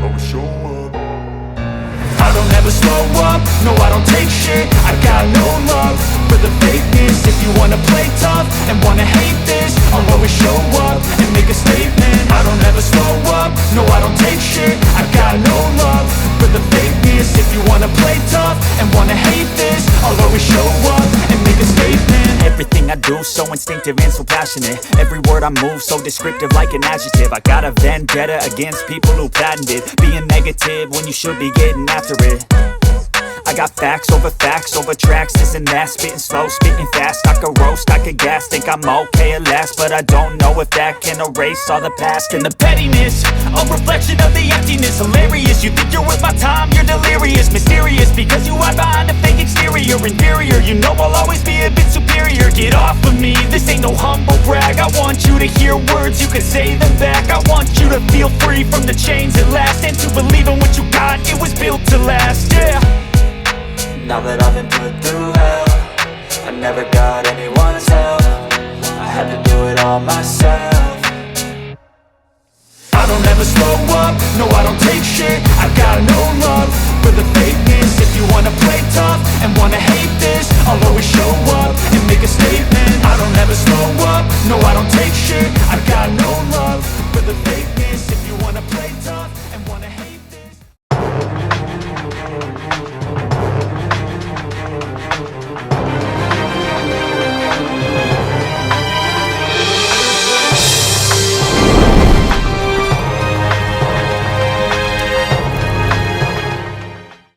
always show up. I don't ever slow up, no I don't take shit. I got no love for the fakeness. If you wanna play tough and wanna hate this, I'll always show up and make a statement. I don't ever slow up, no I don't take shit. I got no love for the fakeness. If you wanna play tough and wanna hate this, I'll always show up and make a statement. Everything I do so instinctive and so passionate. Every word I move so descriptive like an adjective. I got a vendetta against people who patented being negative when you should be getting after it. I got facts over tracks, this and that. Spitting slow, spitting fast, I could roast, I could gas. Think I'm okay at last, but I don't know if that can erase all the past. And the pettiness, a reflection of the emptiness. Hilarious, you think you're worth my time, you're delirious. Mysterious, because you hide behind a fake exterior. Inferior, you know I'll always be a bit superior. Get off of me, this ain't no humble brag. I want you to hear words, you can say them back. I want you to feel free from the chains at last, and to believe in what you got, it was built to last, yeah. Now that I've been put through hell, I never got anyone's help. I had to do it all myself. I don't ever slow up, no I don't take shit. I got no love for the fakeness. If you wanna play tough and wanna hate this, I'll always show up and make a statement.